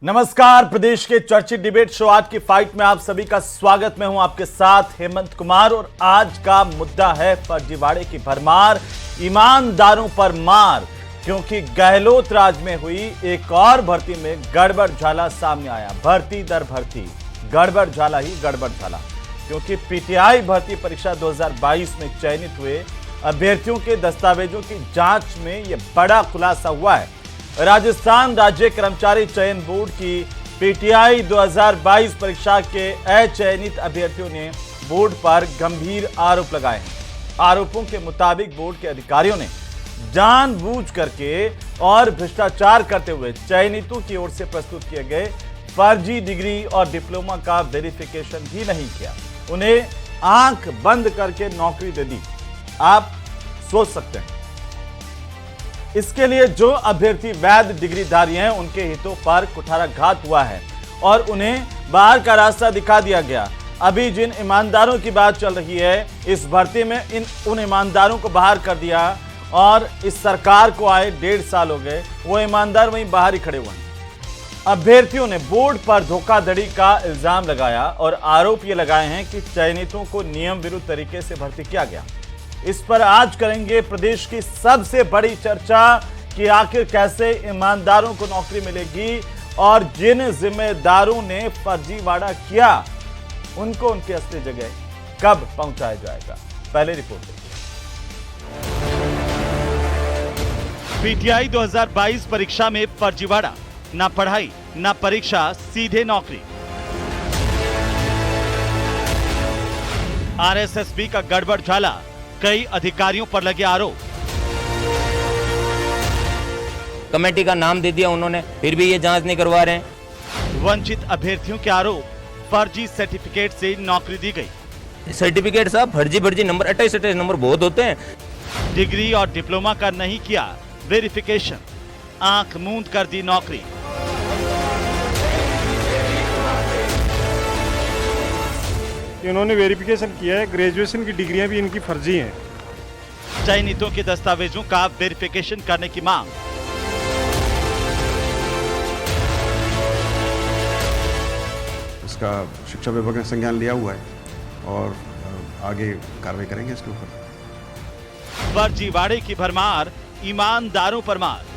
नमस्कार, प्रदेश के चर्चित डिबेट शो आज की फाइट में आप सभी का स्वागत। मैं हूं आपके साथ हेमंत कुमार और आज का मुद्दा है फर्जीवाड़े की भरमार, ईमानदारों पर मार। क्योंकि गहलोत राज में हुई एक और भर्ती में गड़बड़ झाला सामने आया। भर्ती दर भर्ती गड़बड़ झाला ही गड़बड़ झाला। क्योंकि पीटीआई भर्ती परीक्षा 2022 में चयनित हुए अभ्यर्थियों के दस्तावेजों की जांच में यह बड़ा खुलासा हुआ है। राजस्थान राज्य कर्मचारी चयन बोर्ड की पीटीआई 2022 परीक्षा के अचयनित अभ्यर्थियों ने बोर्ड पर गंभीर आरोप लगाए हैं। आरोपों के मुताबिक बोर्ड के अधिकारियों ने जानबूझ करके और भ्रष्टाचार करते हुए चयनितों की ओर से प्रस्तुत किए गए फर्जी डिग्री और डिप्लोमा का वेरिफिकेशन भी नहीं किया। उन्हें आंख बंद करके नौकरी दे दी। आप सोच सकते हैं इसके लिए जो अभ्यर्थी वैध डिग्रीधारी हैं उनके हितों पर कुठाराघात हुआ है और उन्हें बाहर का रास्ता दिखा दिया गया। अभी जिन ईमानदारों की बात चल रही है, इस भर्ती में उन ईमानदारों को बाहर कर दिया और इस सरकार को आए 1.5 साल हो गए, वो ईमानदार वहीं बाहर ही खड़े हुए हैं। अभ्यर्थियों ने बोर्ड पर धोखाधड़ी का इल्जाम लगाया और आरोप ये लगाए हैं कि चयनितों को नियम विरुद्ध तरीके से भर्ती किया गया। इस पर आज करेंगे प्रदेश की सबसे बड़ी चर्चा कि आखिर कैसे ईमानदारों को नौकरी मिलेगी और जिन जिम्मेदारों ने फर्जीवाड़ा किया उनको उनकी असली जगह कब पहुंचाया जाएगा। पहले रिपोर्ट देखिए। पीटीआई 2022 परीक्षा में फर्जीवाड़ा, ना पढ़ाई ना परीक्षा, सीधे नौकरी। आरएसएसबी का गड़बड़ झाला, कई अधिकारियों पर लगे आरोप। कमेटी का नाम दे दिया उन्होंने, फिर भी ये जांच नहीं करवा रहे हैं। वंचित अभ्यर्थियों के आरोप, फर्जी सर्टिफिकेट से नौकरी दी गई। सर्टिफिकेट साहब फर्जी नंबर 28 नंबर बहुत होते हैं। डिग्री और डिप्लोमा का नहीं किया वेरिफिकेशन, आंख मूंद कर दी नौकरी। इन्होंने वेरिफिकेशन किया है, ग्रेजुएशन की डिग्रियां भी इनकी फर्जी हैं। चयनितों के दस्तावेजों का वेरिफिकेशन करने की मांग। इसका शिक्षा विभाग ने संज्ञान लिया हुआ है और आगे कार्रवाई करेंगे इसके ऊपर। फर्जीवाड़े की भरमार, ईमानदारों पर मार।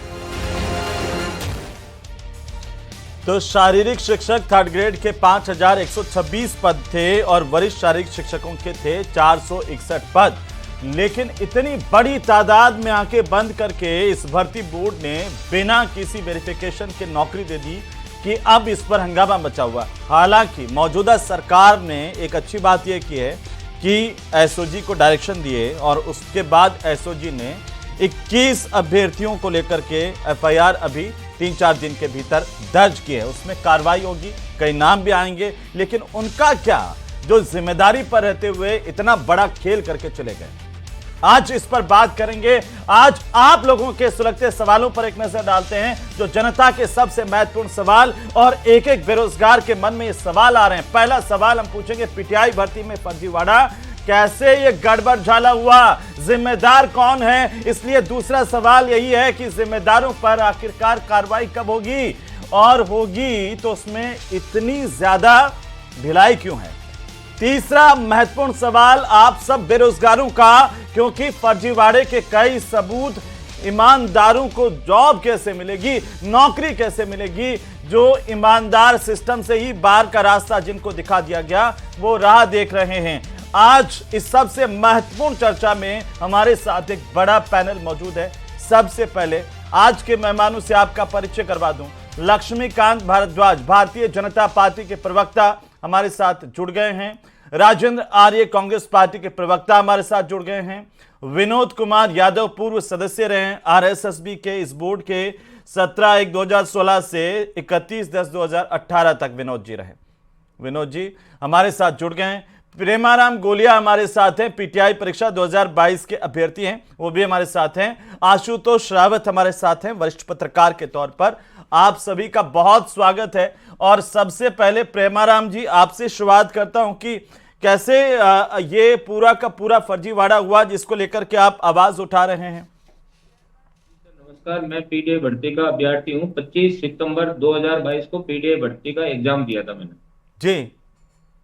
तो शारीरिक शिक्षक थर्ड ग्रेड के 5126 पद थे और वरिष्ठ शारीरिक शिक्षकों के थे 461 पद। लेकिन इतनी बड़ी तादाद में आंखें बंद करके इस भर्ती बोर्ड ने बिना किसी वेरिफिकेशन के नौकरी दे दी कि अब इस पर हंगामा मचा हुआ। हालांकि मौजूदा सरकार ने एक अच्छी बात यह की है कि एसओजी को डायरेक्शन दिए और उसके बाद एसओजी ने 21 अभ्यर्थियों को लेकर के एफआईआर अभी 3-4 दिन के भीतर दर्ज किए है। उसमें कार्रवाई होगी, कई नाम भी आएंगे, लेकिन उनका क्या जो जिम्मेदारी पर रहते हुए इतना बड़ा खेल करके चले गए। आज इस पर बात करेंगे। आज आप लोगों के सुलगते सवालों पर एक नजर डालते हैं, जो जनता के सबसे महत्वपूर्ण सवाल और एक एक बेरोजगार के मन में ये सवाल आ रहे हैं। पहला सवाल हम पूछेंगे, पीटीआई भर्ती में फर्जीवाड़ा कैसे ये गड़बड़ झाला हुआ, जिम्मेदार कौन है। इसलिए दूसरा सवाल यही है कि जिम्मेदारों पर आखिरकार कार्रवाई कब होगी, और होगी तो उसमें इतनी ज्यादा ढिलाई क्यों है। तीसरा महत्वपूर्ण सवाल आप सब बेरोजगारों का, क्योंकि फर्जीवाड़े के कई सबूत, ईमानदारों को जॉब कैसे मिलेगी, नौकरी कैसे मिलेगी। जो ईमानदार सिस्टम से ही बाहर का रास्ता जिनको दिखा दिया गया वो राह देख रहे हैं। आज इस सबसे महत्वपूर्ण चर्चा में हमारे साथ एक बड़ा पैनल मौजूद है। सबसे पहले आज के मेहमानों से आपका परिचय करवा दूं। लक्ष्मीकांत भारद्वाज, भारतीय जनता पार्टी के प्रवक्ता, हमारे साथ जुड़ गए हैं। राजेंद्र आर्य, कांग्रेस पार्टी के प्रवक्ता, हमारे साथ जुड़ गए हैं। विनोद कुमार यादव, पूर्व सदस्य रहे आरएसएसबी के इस बोर्ड के 17/1/2016 से 31/10/2018 तक विनोद जी रहे। विनोद जी हमारे साथ जुड़ गए हैं। प्रेमाराम गोलिया हमारे साथ हैं, पीटीआई परीक्षा 2022 के अभ्यर्थी हैं, वो भी हमारे साथ हैं। आशुतोष रावत हमारे साथ हैं, वरिष्ठ पत्रकार के तौर पर। आप सभी का बहुत स्वागत है। और सबसे पहले प्रेमाराम जी आपसे शुरुआत करता हूं कि कैसे ये पूरा का पूरा फर्जीवाड़ा हुआ जिसको लेकर के आप आवाज उठा रहे हैं। नमस्कार, मैं पीटीआई भर्ती का अभ्यर्थी हूँ। 25 सितंबर 2022 को पीटीआई भर्ती का एग्जाम दिया था मैंने। जी।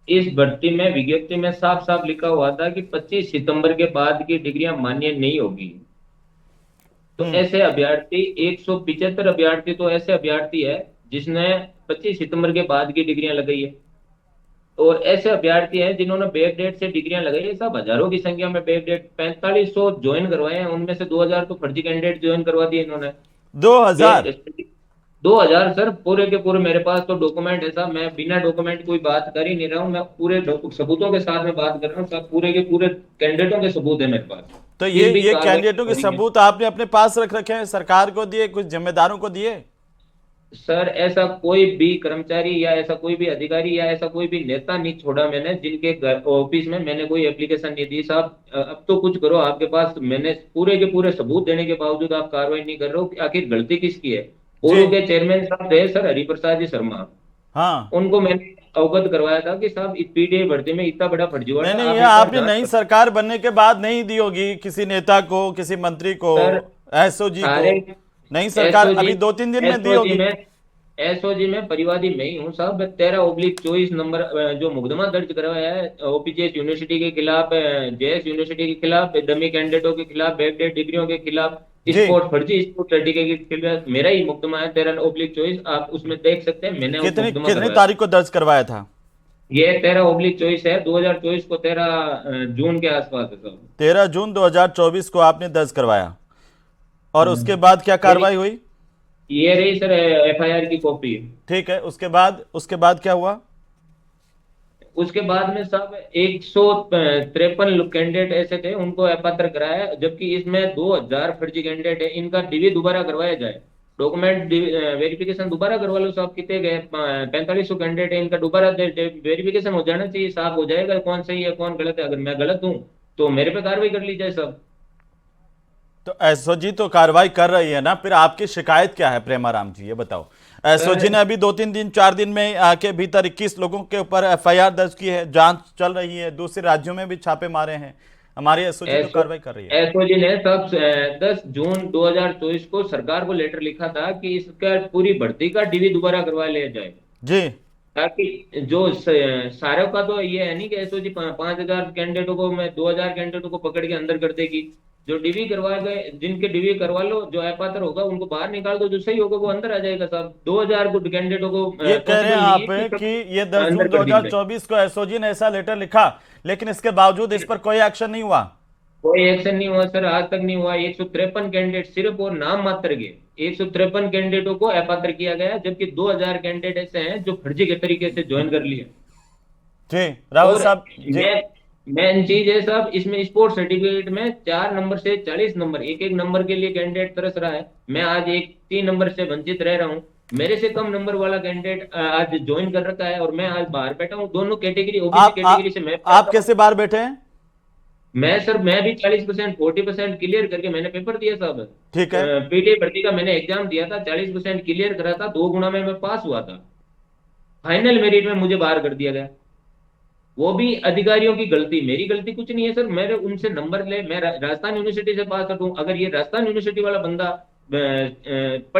इस भर्ती में विज्ञप्ति में साफ साफ लिखा हुआ था कि 25 सितंबर के बाद की डिग्रियां मान्य नहीं होगी। तो ऐसे अभ्यर्थी 175 अभ्यर्थी तो ऐसे अभ्यर्थी है जिसने 25 सितंबर के बाद की डिग्रियां लगाई है, और ऐसे अभ्यर्थी हैं जिन्होंने बैक डेट से डिग्रियां लगाई है। सब हजारों की संख्या में बैक डेट 4500 ज्वाइन करवाए हैं, उनमें से 2000 तो फर्जी कैंडिडेट ज्वाइन करवा दिए इन्होंने। 2000 2000 सर, पूरे के पूरे मेरे पास तो डॉक्यूमेंट है साहब। मैं बिना डॉक्यूमेंट कोई बात कर ही नहीं रहा हूँ, मैं पूरे सबूतों के साथ में बात कर रहा हूँ साहब। पूरे के पूरे कैंडिडेटों के सबूत है मेरे पास। तो फिर भी ये कार्रवाई कैंडिडेटों के करेंगे। सबूत आपने अपने पास रख रखे हैं, सरकार को दिए, कुछ जिम्मेदारों को दिए? सर ऐसा कोई भी कर्मचारी या ऐसा कोई भी अधिकारी या ऐसा कोई भी नेता नहीं छोड़ा मैंने जिनके घर ऑफिस में मैंने कोई एप्लीकेशन नहीं दी साहब। अब तो कुछ करो, आपके पास मैंने पूरे के पूरे सबूत देने के बावजूद आप कार्रवाई नहीं कर रहे हो। आखिर गलती किसकी है? पूर्व के चेयरमैन साहब थे सर हरिप्रसाद जी शर्मा, हाँ, उनको मैंने अवगत करवाया था कि साहब इस पीटीआई भर्ती में इतना बड़ा फर्जीवाड़ा। नहीं, ये आपने नई सरकार बनने के बाद नहीं दी होगी किसी नेता को, किसी मंत्री को, एसओजी को? नई सरकार अभी 2-3 दिन में दी होगी। एसओजी में परिवादी मैं ही हूँ साहब। 13/24 नंबर जो मुकदमा दर्ज करवाया है ओपीजेएस यूनिवर्सिटी के खिलाफ, जेएस यूनिवर्सिटी के खिलाफ, डमी कैंडिडेटों के खिलाफ, बैकडेट डिग्रियों के खिलाफ, स्पोर्ट फर्जी स्पोर्ट सर्टिफिकेट के खिलाफ मेरा ही मुकदमा है 13/24। आप उसमें देख सकते हैं मैंने कितनी तारीख को दर्ज करवाया था? ये 13/24 है, 2024 को 13 जून के आसपास है साहब। 13 जून 2024 को आपने दर्ज करवाया, और उसके बाद क्या कार्रवाई हुई? ये रही सर एफआईआर की कॉपी। ठीक है, उसके बाद क्या हुआ? उसके बाद में साहब 153 कैंडिडेट ऐसे थे उनको अपात्र कराया, जबकि इसमें 2000 फर्जी कैंडिडेट है। इनका डीवी दोबारा करवाया जाए, डॉक्यूमेंट वेरिफिकेशन दोबारा करवा लो साहब। कितने गए? 4500 कैंडिडेट है, इनका दोबारा वेरिफिकेशन हो जाना चाहिए, साफ हो जाएगा कौन सही है कौन गलत है। अगर मैं गलत हूं तो मेरे पे कार्रवाई कर ली जाए साहब। तो एसओजी तो कार्रवाई कर रही है ना, फिर आपकी शिकायत क्या है प्रेमाराम जी, ये बताओ। एसओजी ने अभी 2-3 दिन 4 दिन में आके भीतर 21 लोगों के ऊपर एफआईआर दर्ज की है, जांच चल रही है, दूसरे राज्यों में भी छापे मारे हैं, हमारी एसओजी तो कार्रवाई कर रही है। एसओजी ने तब 10 जून 2024 को सरकार को लेटर लिखा था कि इसका पूरी भर्ती का डीवी दोबारा करवा लिया जाए जी, ताकि जो सारे का तो ये है नहीं कि एसओजी 5000 कैंडिडेटों को, मैं 2000 कैंडिडेटों को पकड़ के अंदर कर देगी। जो डीवी करवाए गए, जिनके डीवी करवा लो, जो अपात्र होगा उनको बाहर निकाल दो, जो सही होगा वो अंदर आ जाएगा साहब। 2000 कैंडिडेटों को ये कह रहे हैं आप कि ये 10 जून 2024 को एसओजी ने ऐसा लेटर लिखा, लेकिन इसके बावजूद इस पर कोई एक्शन नहीं हुआ? कोई एक्शन नहीं हुआ सर, आज तक नहीं हुआ। 153 कैंडिडेट सिर्फ और नाम मात्र के 153 कैंडिडेटों को अपात्र किया गया, जबकि 2000 कैंडिडेट ऐसे हैं जो फर्जी के तरीके से ज्वाइन कर लिए। जी राहुल साहब जी, मेन चीज है साहब, इसमें स्पोर्ट सर्टिफिकेट में 4 नंबर से 40 नंबर, एक नंबर के लिए कैंडिडेट तरस रहा है। मैं आज 3 नंबर से वंचित रह रहा हूँ। मेरे से कम नंबर वाला कैंडिडेट आज ज्वाइन कर रखा है और मैं आज बाहर बैठा हूँ। दोनों कैटेगरी ओबीसी कैटेगरी से मैं आप कैसे बाहर बैठे हैं? मैं भी 40% 40% क्लियर करके मैंने पेपर दिया साहब। ठीक है, पीटीआई भर्ती का मैंने एग्जाम दिया था, 40% क्लियर करा था, 2 गुना में मैं पास हुआ था। फाइनल मेरिट में मुझे बाहर कर दिया गया, वो भी अधिकारियों की गलती, मेरी गलती कुछ नहीं है सर। मेरे उनसे नंबर ले, मैं राजस्थान यूनिवर्सिटी से पास हूँ। अगर ये राजस्थान यूनिवर्सिटी वाला बंदा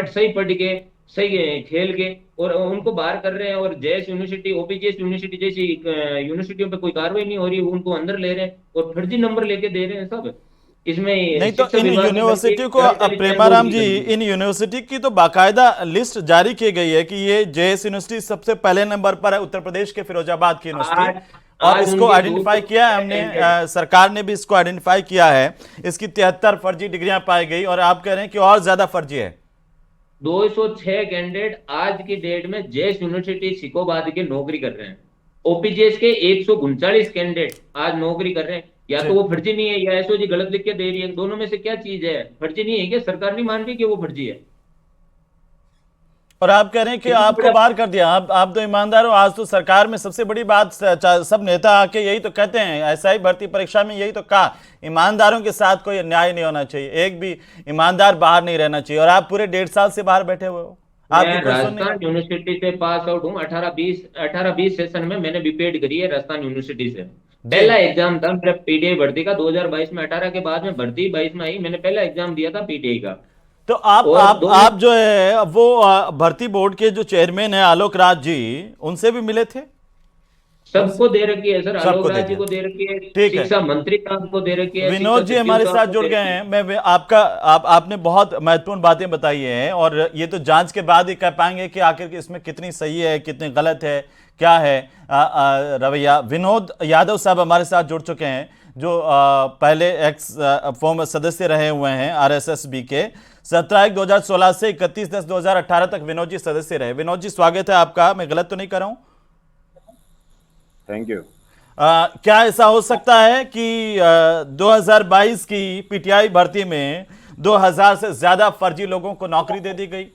सही पढ़ के सही खेल के और उनको बाहर कर रहे हैं, और जेएस यूनिवर्सिटी ओपीजेएस यूनिवर्सिटी जैसी यूनिवर्सिटियों पे कोई कार्रवाई नहीं हो रही, उनको अंदर ले रहे हैं और फर्जी नंबर लेके दे रहे हैं सब। इसमें नहीं तो इन यूनिवर्सिटी को, प्रेमाराम जी, इन यूनिवर्सिटी की तो बाकायदा लिस्ट जारी की गई है कि ये जेएस यूनिवर्सिटी सबसे पहले नंबर पर है, उत्तर प्रदेश के फिरोजाबाद की यूनिवर्सिटी, और इसको आइडेंटिफाई किया है हमने, सरकार ने भी इसको आइडेंटिफाई किया है। इसकी 73 फर्जी डिग्रियां पाई गई, और आप कह रहे हैं कि और ज्यादा फर्जी है। 206 कैंडिडेट आज की डेट में जेएस यूनिवर्सिटी सिकोबाद के नौकरी कर रहे हैं। ओपीजेएस के 139 कैंडिडेट आज नौकरी कर रहे हैं। या तो वो फर्जी नहीं है या एसओजी गलत लिख के दे रही है, दोनों में से क्या चीज है? फर्जी नहीं है क्या? सरकार नहीं मान रही कि वो फर्जी है? और आप कह रहे हैं कि आपको बाहर कर दिया। आप तो ईमानदार हो। आज तो सरकार में सबसे बड़ी बात, सब नेता आके यही तो कहते हैं, ऐसा ही भर्ती परीक्षा में यही तो कहा, ईमानदारों के साथ कोई अन्याय नहीं होना चाहिए, एक भी ईमानदार बाहर नहीं रहना चाहिए। और आप पूरे 1.5 साल से बाहर बैठे हुए हो। मैं राजस्थान यूनिवर्सिटी से पास आउट हूँ। 18-20 सेशन में मैंने बीपीएड करी है राजस्थान यूनिवर्सिटी से। पहला एग्जाम था मेरा पीटीआई भर्ती का 2022 में। 18 के बाद में भर्ती 22 में आई, मैंने पहला एग्जाम दिया था पीटीआई का। तो आप जो है वो भर्ती बोर्ड के जो चेयरमैन है आलोक राज जी, उनसे भी मिले थे? सबको दे रखी है सर, सबको आलोक दे राज जी दिया। को दे रखी है, ठीक है। शिक्षा मंत्री साहब को दे रखी है, विनोद जी हमारे साथ जुड़ गए हैं। मैं आपने बहुत महत्वपूर्ण बातें बताई हैं और ये तो जांच के बाद ही कह पाएंगे कि आखिर इसमें कितनी सही है, कितनी गलत है, क्या है रवैया। विनोद यादव साहब हमारे साथ जुड़ चुके हैं, जो पहले एक्स फॉर्मर सदस्य रहे हुए हैं आरएसएसबी के। 17/1/2016 से 31/10/2018 तक विनोद जी सदस्य रहे। विनोद जी स्वागत है आपका, मैं गलत तो नहीं कर रहा हूं? Thank you. क्या ऐसा हो सकता है कि 2022 की पीटीआई भर्ती में 2000 से ज्यादा फर्जी लोगों को नौकरी दे दी गई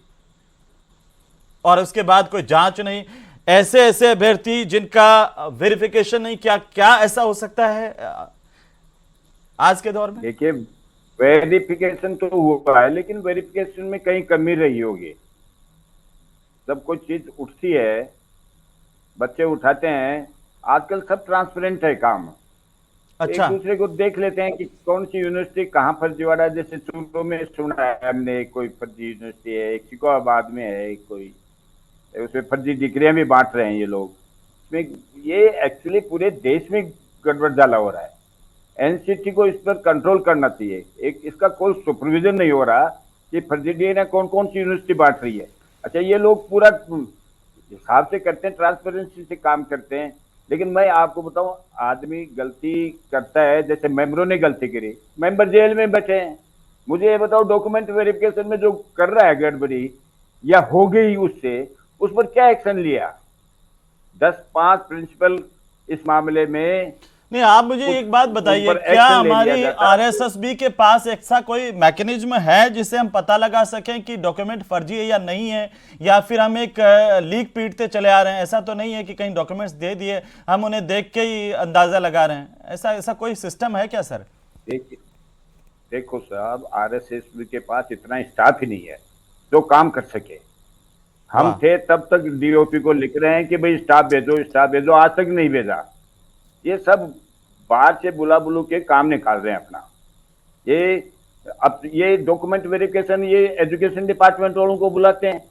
और उसके बाद कोई जांच नहीं? ऐसे ऐसे अभ्यर्थी जिनका वेरिफिकेशन नहीं किया, क्या ऐसा हो सकता है आज के दौर में? देखिए, वेरिफिकेशन तो हुआ है, लेकिन वेरिफिकेशन में कहीं कमी रही होगी। जब कोई चीज उठती है, बच्चे उठाते हैं, आजकल सब ट्रांसपेरेंट है काम। अच्छा। एक दूसरे को देख लेते हैं कि कौन सी यूनिवर्सिटी कहाँ फर्जीवाड़ा है। जैसे चूरू में सुना है हमने, कोई फर्जी यूनिवर्सिटी है, एक सिकोहाबाद में है, कोई उसमें फर्जी डिग्रियां भी बांट रहे हैं ये लोग। इसमें ये एक्चुअली पूरे देश में गड़बड़ डाला हो रहा है। एनसीटी को इस पर कंट्रोल करना चाहिए। एक इसका कोई सुपरविजन नहीं हो रहा कि फर्जी डिग्रियां कौन कौन सी यूनिवर्सिटी बांट रही है। अच्छा, ये लोग पूरा हिसाब से करते हैं, ट्रांसपेरेंसी से काम करते हैं। लेकिन मैं आपको बताऊं, आदमी गलती करता है, जैसे मेंबरों ने गलती करी, मेंबर जेल में बैठे हैं। मुझे ये बताओ, डॉक्यूमेंट वेरिफिकेशन में जो कर रहा है गड़बड़ी या हो गई उससे, उस पर क्या एक्शन लिया? 10-5 प्रिंसिपल इस मामले में। नहीं, आप मुझे एक बात बताइए, क्या हमारी आरएसएसबी के पास ऐसा कोई मैकेनिज्म है जिससे हम पता लगा सकें कि डॉक्यूमेंट फर्जी है या नहीं है, या फिर हम एक लीक पीटते चले आ रहे हैं? ऐसा तो नहीं है कि कहीं डॉक्यूमेंट्स दे दिए, हम उन्हें देख के ही अंदाजा लगा रहे हैं? ऐसा कोई सिस्टम है क्या सर? देखो साहब, आरएसएसबी के पास इतना स्टाफ ही नहीं है जो काम कर सके। हम थे तब तक डीओपी को लिख रहे हैं कि भाई स्टाफ भेजो, स्टाफ भेजो, आज तक नहीं भेजा। ये सब बाहर से बुला बुलू के काम निकाल रहे हैं अपना। अब ये डॉक्यूमेंट वेरिफिकेशन ये एजुकेशन डिपार्टमेंट वालों को बुलाते हैं।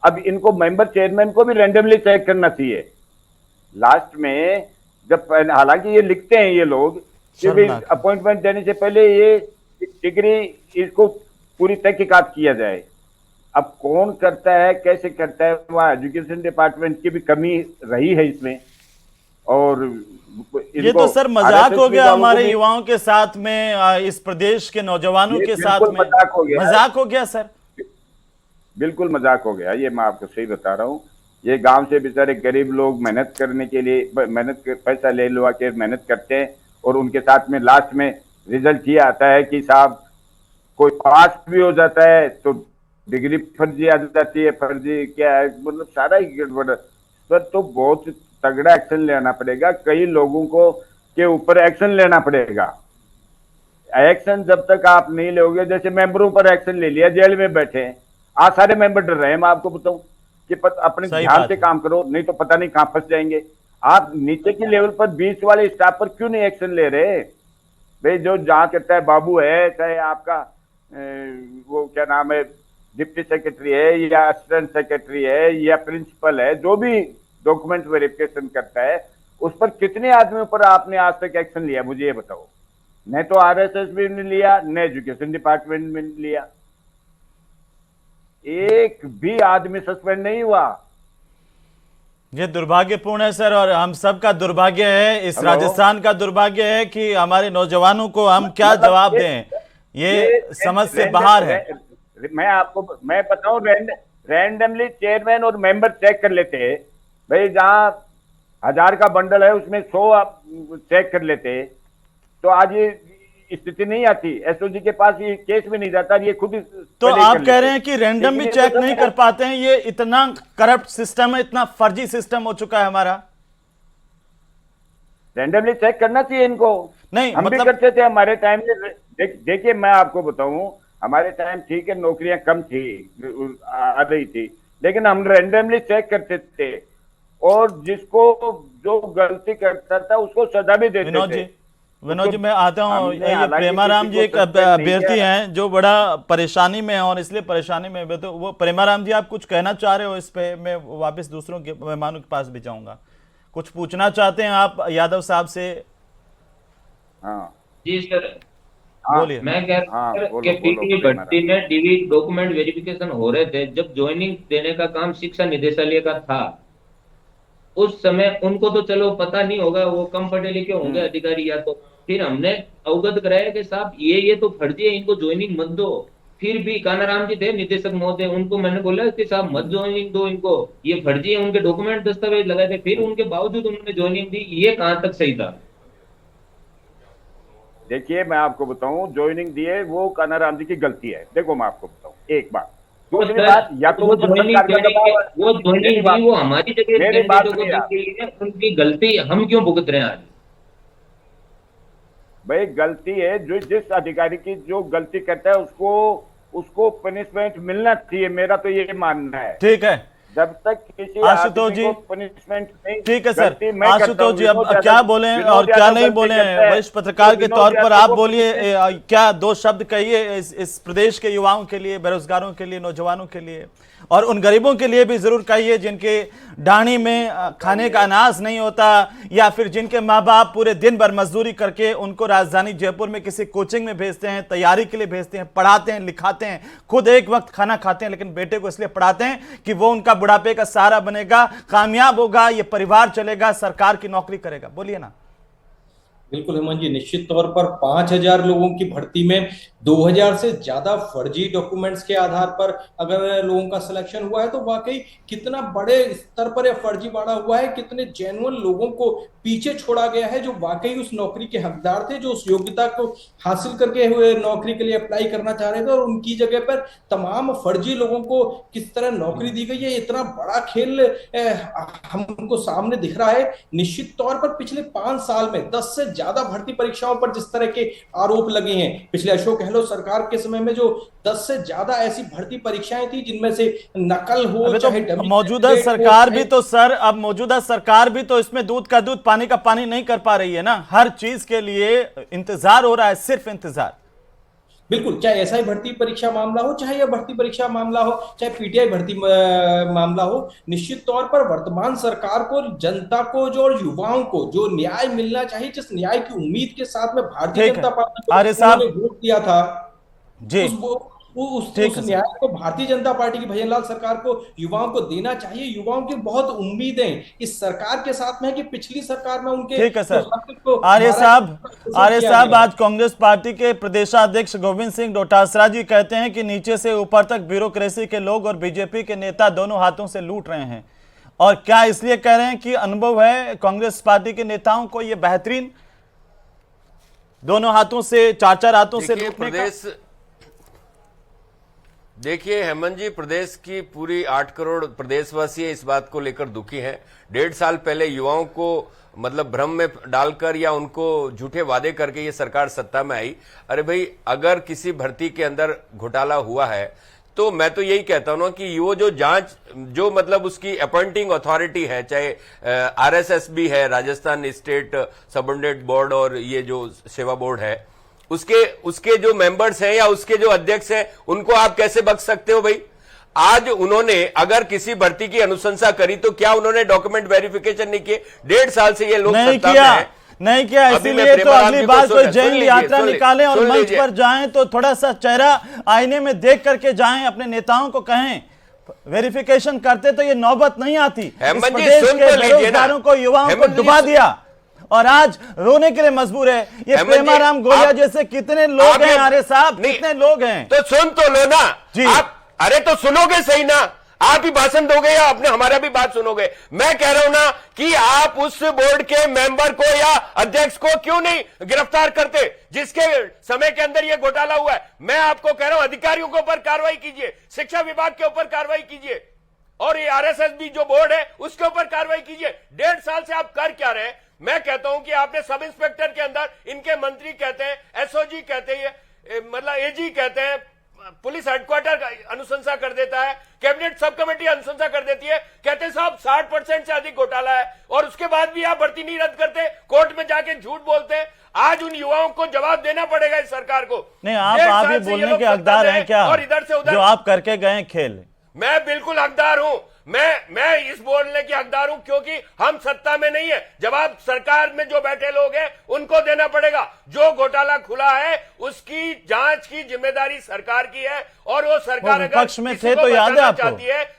अब इनको मेंबर चेयरमैन को भी रैंडमली चेक करना चाहिए लास्ट में, जब हालांकि ये लिखते हैं ये लोग कि भाई अपॉइंटमेंट देने से पहले ये डिग्री इसको पूरी तहकीकात किया जाए। अब कौन करता है, कैसे करता है, वहाँ एजुकेशन डिपार्टमेंट की भी कमी रही है इसमें। और ये तो सर मजाक हो गया हमारे युवाओं के साथ में, इस प्रदेश के नौजवानों के साथ में मजाक हो गया सर। बिल्कुल मजाक हो गया, ये मैं आपको सही बता रहा हूँ। ये गांव से बेचारे गरीब लोग मेहनत करने के लिए पैसा ले लुआ के मेहनत करते हैं, और उनके साथ में लास्ट में रिजल्ट ये आता है कि साहब कोई पास भी हो जाता है तो डिग्री फर्जी आ जाती है। फर्जी क्या है, मतलब सारा ही गड़बड़। पर तो बहुत तगड़ा एक्शन लेना पड़ेगा, कई लोगों को के ऊपर एक्शन लेना पड़ेगा। एक्शन जब तक आप नहीं लोगे, जैसे मेंबरों पर एक्शन ले लिया, जेल में बैठे हैं, आज सारे मेंबर डर रहे हैं। मैं आपको बताऊं कि अपने ध्यान से काम करो, नहीं तो पता नहीं कहां फंस जाएंगे। आप नीचे की लेवल पर 20 वाले स्टाफ पर क्यों नहीं एक्शन ले रहे? भाई जो जहाँ करता है, बाबू है, चाहे आपका वो क्या नाम है, डिप्टी सेक्रेटरी है या असिस्टेंट सेक्रेटरी है या प्रिंसिपल है, जो भी डॉक्यूमेंट वेरिफिकेशन करता है, उस पर कितने आदमियों पर आपने आज तक एक्शन लिया? मुझे ये बताओ। न तो आरएसएसबी ने लिया, न एजुकेशन डिपार्टमेंट में लिया, एक भी आदमी सस्पेंड नहीं हुआ। ये दुर्भाग्यपूर्ण है सर, और हम सब का दुर्भाग्य है, इस राजस्थान का दुर्भाग्य है कि हमारे नौजवानों को हम क्या जवाब दें, ये समझ से बाहर है। मैं बताऊं, रैंडमली चेयरमैन और मेंबर चेक कर लेते हैं। भाई जहां 1000 का बंडल है उसमें 100 आप चेक कर लेते, तो आज ये स्थिति नहीं आती। एसओजी के पास ये केस भी नहीं जाता, ये खुद ही। तो आप कह रहे हैं कि रैंडम भी चेक नहीं कर पाते हैं? ये इतना करप्ट सिस्टम है, इतना फर्जी सिस्टम हो चुका है हमारा। रैंडमली चेक करना चाहिए इनको। नहीं, हम भी करते थे हमारे टाइम में। देखिए मैं आपको बताऊं, हमारे टाइम ठीक है, नौकरियां कम थी, आ रही थी, लेकिन हम रैंडमली चेक करते थे, और जिसको जो गलती करता था उसको सजा भी देते थे। विनोद जी मैं आता हूँ, हमने ये हालांकि प्रेमाराम जी किसी एक को suspend नहीं अभ्यर्थी किया। हैं जो बड़ा परेशानी में है और इसलिए परेशानी में तो वो प्रेमाराम जी आप कुछ कहना चाह रहे हो इस पे? मैं वापस दूसरों के मेहमानों के पास भी जाऊंगा। कुछ पूछना चाहते हैं आप यादव साहब से? हाँ जी सर, हाँ, बोलिए। मैं कह रहा हाँ, हूँ बोलो, कि बोलो, पीटी प्रेमाराम। भर्ती में डीवी डॉक्यूमेंट वेरिफिकेशन हो रहे थे, जब ज्वाइनिंग देने का काम शिक्षा निदेशालय का था, उस समय उनको तो चलो पता नहीं होगा, वो कम पढ़े लिखे होंगे अधिकारी, या तो फिर हमने अवगत कराया कि साहब ये तो फर्जी है, इनको ज्वाइनिंग मत दो। फिर भी कानाराम जी थे निदेशक महोदय, उनको मैंने बोला कि साहब मत ज्वाइनिंग दो इनको, ये फर्जी है, उनके डॉक्यूमेंट दस्तावेज लगाए थे, फिर उनके बावजूद उन्होंने ज्वाइनिंग दी। ये कहाँ तक सही था? देखिए मैं आपको बताऊं, ज्वाइनिंग दिए वो कानाराम जी की गलती है। देखो मैं आपको बताऊं एक बात, वो दूसरी सर, बात, या तो वो ऊपर ज्वाइनिंग सरकार का देने दबाव है। के, वो ज्वाइनिंग मेरी बात- दी, वो हमारी जगह मेरी बात कैंडिडेटों को सुनिए आप। दी गई है, उनकी गलती हम क्यों भुगत रहे हैं आज? भाई गलती है, जो जिस अधिकारी की जो गलती करता है उसको पनिशमेंट मिलना चाहिए, मेरा तो ये मानना है। ठीक है जब तक किसी आशुतोष आदमी जी, को पनिशमेंट नहीं, ठीक है सर। गलती मैं करता आशुतोष हूं, जी अब विनोद क्या यादव- बोले विनोद और क्या यादव नहीं गलती बोले, करता है, वरिष्ठ पत्रकार तो के विनोद तौर पर यादव आप को बोलिए, पनिशमेंट- क्या दो शब्द कहिए इस प्रदेश के युवाओं के लिए, बेरोजगारों के लिए, नौजवानों के लिए और उन गरीबों के लिए भी जरूर कहिए जिनके डाणी में खाने का अनाज नहीं होता, या फिर जिनके माँ बाप पूरे दिन भर मजदूरी करके उनको राजधानी जयपुर में किसी कोचिंग में भेजते हैं, तैयारी के लिए भेजते हैं, पढ़ाते हैं, लिखाते हैं, खुद एक वक्त खाना खाते हैं, लेकिन बेटे को इसलिए पढ़ाते हैं कि वो उनका बुढ़ापे का सहारा बनेगा, कामयाब होगा, ये परिवार चलेगा, सरकार की नौकरी करेगा। बोलिए ना। बिल्कुल हेमंत जी, निश्चित तौर पर 5,000 लोगों की भर्ती में 2,000 से ज्यादा फर्जी डॉक्यूमेंट्स के आधार पर अगर लोगों का सिलेक्शन हुआ है तो वाकई कितना बड़े स्तर पर यह फर्जीवाड़ा हुआ है, कितने जेन्युइन लोगों को पीछे छोड़ा गया है जो वाकई उस नौकरी के हकदार थे, जो उस योग्यता को हासिल करके हुए नौकरी के लिए अप्लाई करना चाह रहे थे, और उनकी जगह पर तमाम फर्जी लोगों को किस तरह नौकरी दी गई है। इतना बड़ा खेल हमको सामने दिख रहा है। निश्चित तौर पर पिछले 5 साल में 10 से ज्यादा भर्ती परीक्षाओं पर जिस तरह के आरोप लगे हैं, पिछले अशोक गहलोत सरकार के समय में जो 10 से ज्यादा ऐसी भर्ती परीक्षाएं थी जिनमें से नकल हो, अबे चाहे तो डमी मौजूदा कैंडिडेट हो, सरकार भी चाहे- तो सर, अब मौजूदा सरकार भी तो इसमें दूध का दूध पानी का पानी नहीं कर पा रही है ना। हर चीज के लिए इंतजार हो रहा है, सिर्फ इंतजार। बिल्कुल, चाहे एसआई भर्ती परीक्षा मामला हो, चाहे यह भर्ती परीक्षा मामला हो, चाहे पीटीआई भर्ती मामला हो, निश्चित तौर पर वर्तमान सरकार को, जनता को जो और युवाओं को जो न्याय मिलना चाहिए, जिस न्याय की उम्मीद के साथ में भारतीय ठीक है। जनता पार्टी आर्य साहब, उन्होंने वोट दिया था, जी उस ठीक है न्याय को भारतीय जनता पार्टी की भजनलाल सरकार को युवाओं को देना चाहिए। युवाओं की बहुत उम्मीदें इस सरकार के साथ में है कि पिछली सरकार में उनके ठीक है सर। जो हक को आर्य साहब, आर्य किया साहब, गया। आज कांग्रेस पार्टी के प्रदेशाध्यक्ष गोविंद सिंह डोटासरा जी कहते हैं कि नीचे से ऊपर तक ब्यूरोक्रेसी के लोग और बीजेपी के नेता दोनों हाथों से लूट रहे हैं। और क्या इसलिए कह रहे हैं कि अनुभव है कांग्रेस पार्टी के नेताओं को ये बेहतरीन, दोनों हाथों से, 4-4 हाथों से देखिए लूटने का? प्रदेश, देखिए हेमंत जी, प्रदेश की पूरी 8 करोड़ प्रदेशवासी इस बात को लेकर दुखी हैं। 1.5 साल पहले युवाओं को मतलब भ्रम में डालकर या उनको झूठे वादे करके ये सरकार सत्ता में आई। अरे भाई, अगर किसी भर्ती के अंदर घोटाला हुआ है तो मैं तो यही कहता हूं ना कि वो जो जांच, जो मतलब उसकी अपॉइंटिंग अथॉरिटी है, चाहे आरएसएसबी है, राजस्थान स्टेट सबऑर्डिनेट बोर्ड, और ये जो सेवा बोर्ड है, उसके जो मेंबर्स हैं या उसके जो अध्यक्ष हैं, उनको आप कैसे बख्श सकते हो भाई? आज उन्होंने अगर किसी भर्ती की अनुशंसा करी तो क्या उन्होंने डॉक्यूमेंट वेरिफिकेशन नहीं किए? 1.5 साल से ये लोग सत्ता में हैं। नहीं किया, अभी मैं इसीलिए तो प्रेमाराम अगली जी को बार कोई सुन जैन लीजिए, यात्रा निकालें और सुन मंच लीजिए। पर जाएं तो थोड़ा सा चेहरा आईने में देख करके जाएं, अपने नेताओं को कहें वेरिफिकेशन करते तो ये नौबत नहीं आती। इस हेमंत जी, प्रदेश सुन के तो लीजिए ना। बेरोजगारों को, युवाओं को हेमंत जी, डुबा दिया और आज रोने के लिए मजबूर है। ये हेमंत जी, प्रेमाराम गोलिया आप- जैसे कितने लोग हैं आर्य साहब, नहीं, कितने लोग हैं? तो सुन तो लो ना जी। आप। अरे तो सुनोगे सही ना, आप ही भाषण दोगे या अपने हमारा भी बात सुनोगे? मैं कह रहा हूं ना कि आप उस बोर्ड के मेंबर को या अध्यक्ष को क्यों नहीं गिरफ्तार करते जिसके समय के अंदर यह घोटाला हुआ है? मैं आपको कह रहा हूं अधिकारियों के ऊपर कार्रवाई कीजिए, शिक्षा विभाग के ऊपर कार्रवाई कीजिए, और ये आरएसएसबी जो बोर्ड है उसके ऊपर कार्रवाई कीजिए। 1.5 साल से आप कर क्या रहे हैं? मैं कहता हूं कि आपने सब इंस्पेक्टर के अंदर इनके मंत्री कहते हैं, एसओजी कहते हैं, मतलब एजी कहते हैं, पुलिस हेडक्वार्टर अनुशंसा कर देता है, कैबिनेट सब कमेटी अनुशंसा कर देती है, कहते हैं साहब 60% से अधिक घोटाला है, और उसके बाद भी आप भर्ती नहीं रद्द करते, कोर्ट में जाके झूठ बोलते हैं। आज उन युवाओं को जवाब देना पड़ेगा इस सरकार को। नहीं, आप 1.5 ही साल से ये बोलने लोग के सत्ता हकदार में हैं क्या, और इधर से उधर जो आप करके गए खेल? मैं बिल्कुल हकदार हूं, मैं इस बोलने की हकदार हूं क्योंकि हम सत्ता में नहीं है। जवाब सरकार में जो बैठे लोग हैं उनको देना पड़ेगा। जो घोटाला खुला है उसकी जांच की जिम्मेदारी सरकार की है, और वो सरकार अगर विपक्ष में थे तो याद है आपको?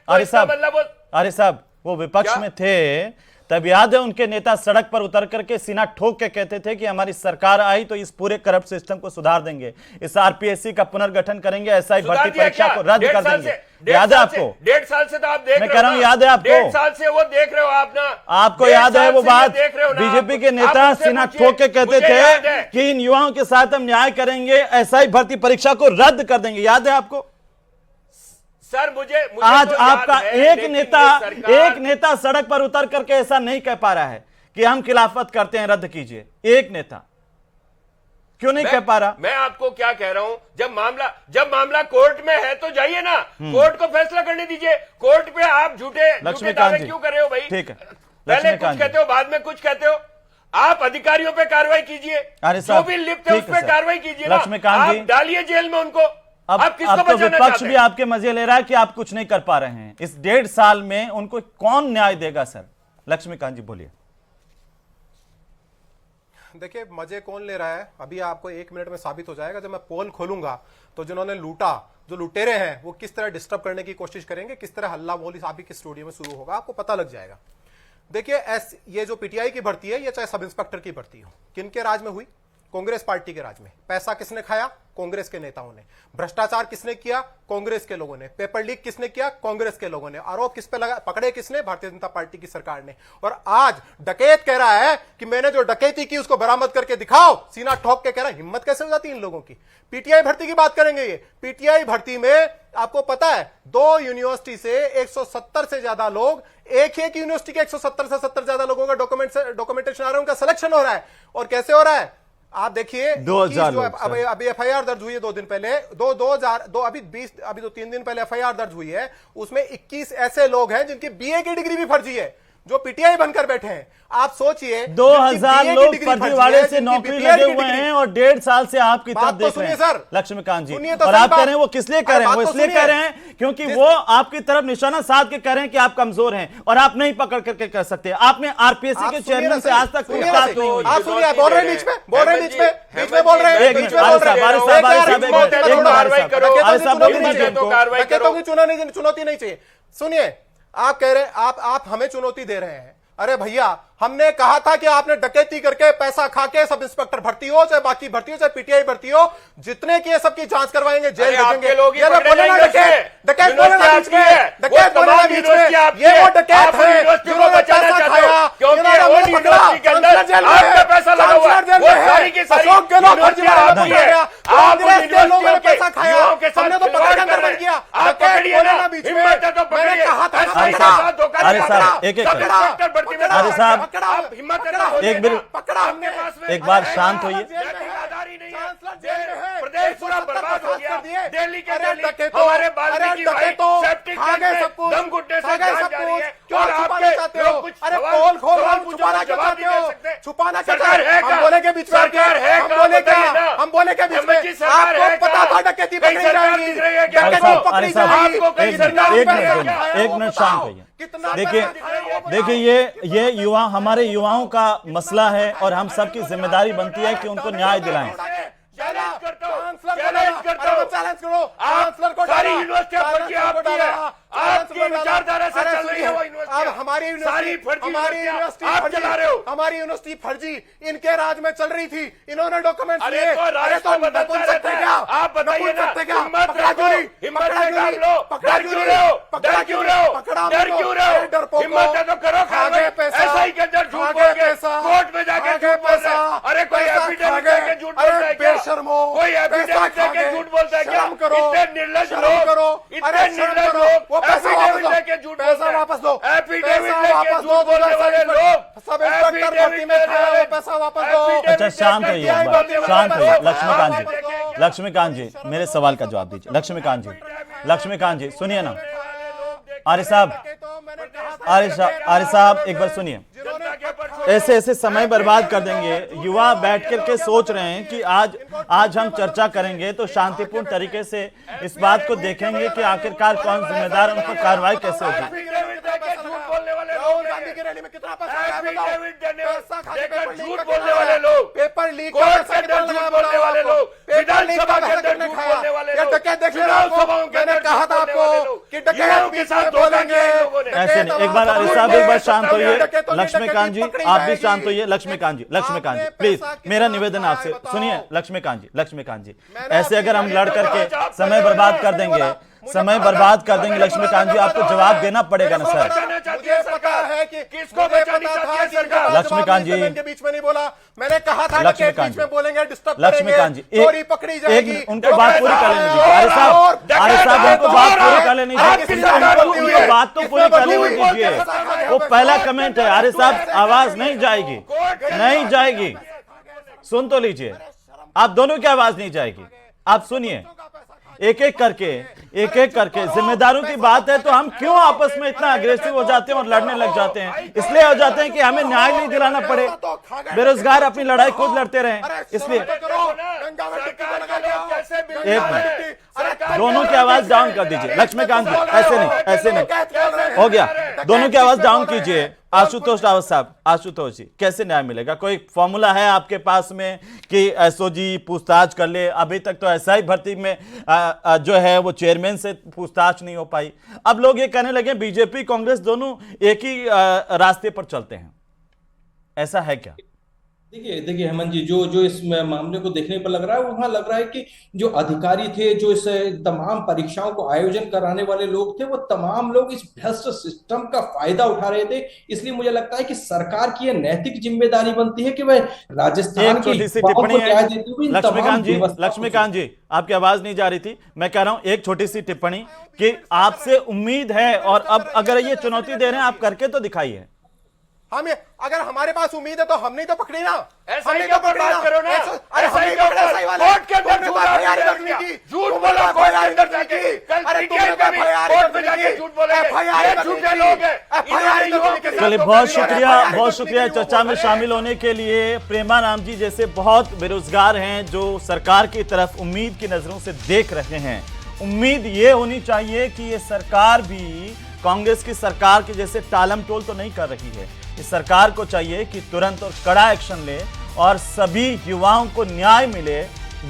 अरे साहब, मतलब अरे साहब, वो विपक्ष में थे तब याद है उनके नेता सड़क पर उतर करके सीना ठोक के कहते थे कि हमारी सरकार आई तो इस पूरे करप्ट सिस्टम को सुधार देंगे, इस आरपीएससी का पुनर्गठन करेंगे, एसआई भर्ती परीक्षा को रद्द कर देंगे। याद है आपको? 1.5 साल से तो आप देख रहे हो। मैं कह रहा हूं, याद है आपको? 1.5 साल से वो देख रहे हो आप ना। आपको याद है वो बात? बीजेपी के नेता सीना ठोक के कहते थे कि इन युवाओं के साथ हम न्याय करेंगे, एसआई भर्ती परीक्षा को रद्द कर देंगे। याद है आपको? सर मुझे आज तो आपका याद है, एक नेता सड़क पर उतर करके ऐसा नहीं कह पा रहा है कि हम खिलाफत करते हैं, रद्द कीजिए। एक नेता क्यों नहीं कह पा रहा? मैं आपको क्या कह रहा हूं, जब मामला कोर्ट में है तो जाइए ना, कोर्ट को फैसला करने दीजिए। कोर्ट पे आप झूठे दावे क्यों कर रहे हो भाई? ठीक है, पहले कुछ कहते हो, बाद में कुछ कहते हो। आप अधिकारियों पे कार्रवाई कीजिए, जो भी लिप्त है उस पर कार्रवाई कीजिए ना। आप डालिए जेल में उनको। अब तो विपक्ष भी आपके मजे ले रहा है कि आप कुछ नहीं कर पा रहे हैं। इस 1.5 साल में उनको कौन न्याय देगा सर? लक्ष्मीकांत जी बोलिए। देखिए, मजे कौन ले रहा है अभी आपको 1 मिनट में साबित हो जाएगा। जब मैं पोल खोलूंगा तो जिन्होंने लूटा, जो लुटेरे हैं, वो किस तरह डिस्टर्ब करने की कोशिश करेंगे, किस तरह हल्ला बोली अभी के स्टूडियो में शुरू होगा, आपको पता लग जाएगा। देखिए, ये जो पीटीआई की भर्ती है, ये चाहे सब इंस्पेक्टर की भर्ती हो, किनके राज में हुई? कांग्रेस पार्टी के राज में। पैसा किसने खाया? कांग्रेस के नेताओं ने। भ्रष्टाचार किसने किया? कांग्रेस के लोगों ने। पेपर लीक किसने किया? कांग्रेस के लोगों ने। आरोप किस पे लगा? पकड़े किसने? भारतीय जनता पार्टी की सरकार ने। और आज डकैत कह रहा है कि मैंने जो डकैती की उसको बरामद करके दिखाओ, सीना ठोक के कह रहा है। हिम्मत कैसे हो जाती है इन लोगों की? पीटीआई भर्ती की बात करेंगे। ये पीटीआई भर्ती में आपको पता है 2 यूनिवर्सिटी से 170 से ज्यादा लोग, एक यूनिवर्सिटी के 170 से 70 ज्यादा लोगों का डॉक्यूमेंटेशन आ रहा है, उनका सिलेक्शन हो रहा है। और कैसे हो रहा है आप देखिए। 2000 अभी एफआईआर दर्ज हुई है 2 दिन पहले, अभी 3 दिन पहले एफआईआर दर्ज हुई है। उसमें 21 ऐसे लोग हैं जिनकी बीए की डिग्री भी फर्जी है, जो पीटीआई बनकर बैठे हैं। आप सोचिए, 2000 लोग फर्जीवाड़े से नौकरी लगे हुए हैं और 1.5 साल से आपकी तरफ देख रहे हैं लक्ष्मीकांत जी। और आप कह रहे हैं वो किस लिए कह रहे हैं? वो इसलिए कह रहे हैं क्योंकि वो आपकी तरफ निशाना साध के कह रहे हैं कि आप कमजोर हैं और आप नहीं पकड़ करके कर सकते। आपने आरपीएससी के चेयरमैन से आज तक कोई बात नहीं हुई। आप सुनिए, बोल रहे हैं बीच में बोल रहे हैं। चुनौती नहीं चाहिए। सुनिए, आप कह रहे हैं आप हमें चुनौती दे रहे हैं। अरे भैया, हमने कहा था कि आपने डकैती करके पैसा खा के सब इंस्पेक्टर भर्ती हो, चाहे बाकी भर्ती हो, चाहे पीटीआई भर्ती हो, जितने किए सबकी जांच करवाएंगे, जेल भेजेंगे। ये लोग डकैत बोले ना बीच में, डकैत बोले ना बीच में, ये वो डकैत है जिन्होंने पैसा खाया, जिन्होंने पकड़ा, कांग्रेस जेल में है, कांग्रेस जेल में है, अशोक गहलोत फर्जीवाड़ा में फंस गया, कांग्रेस के लोगों ने पैसा खाया, हमने तो पकड़ के अंदर बंद किया। डकैत बोले ना बीच में, मैंने कहा था अरे साहब, अरे साहब, एक बार शांत होइए। प्रदेश पूरा बर्बाद हो गया। दिल्ली के हमारे बाल्टी सेप्टिक दम घुटने से जान जा रही है। और आपके लोग कुछ सवाल छुपाना जवाब नहीं दे सकते। छुपाना सरकार है, हम बोले के बीच में सरकार है, हम बोले के बीच में आपको पता था डकैती पकड़ी जाएगी, डकैती पकड़ी जाएगी। एक मिनट शांत होइए। देखिए ये युवा, हमारे युवाओं का मसला है और हम सबकी जिम्मेदारी बनती है कि उनको न्याय दिलाएं। चैलेंज करता हूं, आप सारी यूनिवर्सिटियां फर्जी आपकी है, आपकी विचारधारा से चल रही है वो यूनिवर्सिटी। अब हमारी यूनिवर्सिटी फर्जी इनके राज में चल रही थी, इन्होंने डॉक्यूमेंट लिए। अरे तो बदलता रहता है, आप बताइए ना, हिम्मत से काम लो, डर क्यों रहे हो? हिम्मत है तो करो कार्रवाई। ऐसा ही कंजर झूठ बोल के कोर्ट में जाके झूठ बोल रहे हैं। अरे कोई एफिडेविट देके झूठ बोलता है क्या? कोई एफिडेविट देके झूठ बोलता है क्या? इतने निर्लज लोग, इतने निर्लज लोग एफिडेविट लेके झूठ बोलते हैं। वापस दो, एफिडेविट लेके झूठ बोलने वाले लोग सब इंस्पेक्टर भर्ती में खाया हुआ पैसा वापस दो। अच्छा, शांत होइए, शांत होइए। लक्ष्मीकांत जी, मेरे सवाल का जवाब दीजिए। लक्ष्मीकांत जी सुनिए ना। आरिफ साहब, एक बार सुनिए। ऐसे ऐसे समय बर्बाद कर देंगे। युवा बैठ कर के सोच रहे हैं कि आज हम चर्चा करेंगे तो शांतिपूर्ण तरीके से इस बात को देखेंगे कि आखिरकार कौन जिम्मेदार, उन पर कार्रवाई कैसे होगी। राहुल गांधी की रैली में कितना पैसा आया बताओ? झूठ बोलने वाले लोग, पेपर लीक कोर्ट के अंदर झूठ बोलने वाले लोग, विधानसभा के अंदर झूठ बोलने वाले लोग, चुनाव सभाओं के अंदर कहा था आपको कि डकैत के साथ बोलेंगे। ऐसे नहीं, एक बार अरे साहब एक बार शांत होइए। लक्ष्मीकांत जी आप भी शांत होइए। लक्ष्मीकांत जी प्लीज मेरा निवेदन आपसे सुनिए। लक्ष्मीकांत जी ऐसे अगर हम लड़ करके समय बर्बाद कर देंगे लक्ष्मीकांत जी, आपको जवाब देना पड़ेगा ना सर। मुझे पता है कि किसको बचाना था सरकार। लक्ष्मीकांत जी के बीच में नहीं बोला, मैंने कहा था कि बीच में बोलेंगे, डिस्टर्ब लक्ष्मीकांत जी चोरी पकड़ी जाएगी। उनको बात पूरी कर लेने दीजिए। अरे साहब उनको बात पूरी कर लेने दीजिए, उनको बात तो पूरी कर लेने दीजिए। वो पहला कमेंट है। अरे साहब आवाज नहीं जाएगी, सुन तो लीजिए। आप दोनों की आवाज नहीं जाएगी, आप सुनिए। एक एक करके जिम्मेदारों की बात है तो हम क्यों आपस में इतना अग्रेसिव हो जाते हैं और लड़ने लग जाते हैं? इसलिए हो जाते हैं कि हमें न्याय नहीं दिलाना पड़े, बेरोजगार अपनी लड़ाई खुद लड़ते रहें, इसलिए। एक मिनट, दोनों की आवाज डाउन कर दीजिए। लक्ष्मीकांत जी ऐसे नहीं हो गया। दोनों की आवाज डाउन कीजिए। आशुतोष रावत साहब, आशुतोष जी कैसे न्याय मिलेगा? कोई फॉर्मूला है आपके पास में कि एसओजी पूछताछ कर ले? अभी तक तो एसआई भर्ती में जो है वो चेयरमैन से पूछताछ नहीं हो पाई। अब लोग ये कहने लगे बीजेपी कांग्रेस दोनों एक ही रास्ते पर चलते हैं, ऐसा है क्या? देखिए हेमंत जी, जो इस मामले को देखने पर लग रहा है, वहां लग रहा है कि जो अधिकारी थे, जो इस तमाम परीक्षाओं को आयोजन कराने वाले लोग थे, वो तमाम लोग इस भ्रष्ट सिस्टम का फायदा उठा रहे थे। इसलिए मुझे लगता है कि सरकार की यह नैतिक जिम्मेदारी बनती है कि वह राजस्थान की लक्ष्मीकांत जी आपकी आवाज नहीं जा रही थी। मैं कह रहा हूं एक छोटी सी टिप्पणी कि आपसे उम्मीद है, और अब अगर ये चुनौती दे रहे हैं आप करके तो दिखाइए। हम अगर हमारे पास उम्मीद है तो हमने तो पकड़ी ना, हमने तो पकड़ी ना। करो ना, अरे सही कोर्ट के अंदर झूठ बोला, कोर्ट के अंदर जाके कोर्ट में जाके झूठ बोले, ये झूठे लोग हैं। चलिए बहुत शुक्रिया चर्चा में शामिल होने के लिए। प्रेमाराम जी जैसे बहुत बेरोजगार हैं जो सरकार की तरफ उम्मीद की नजरों से देख रहे हैं। उम्मीद ये होनी चाहिए कि ये सरकार भी कांग्रेस की सरकार के जैसे टालम टोल तो नहीं कर रही है। इस सरकार को चाहिए कि तुरंत और कड़ा एक्शन ले और सभी युवाओं को न्याय मिले।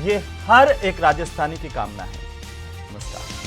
ये हर एक राजस्थानी की कामना है। नमस्कार।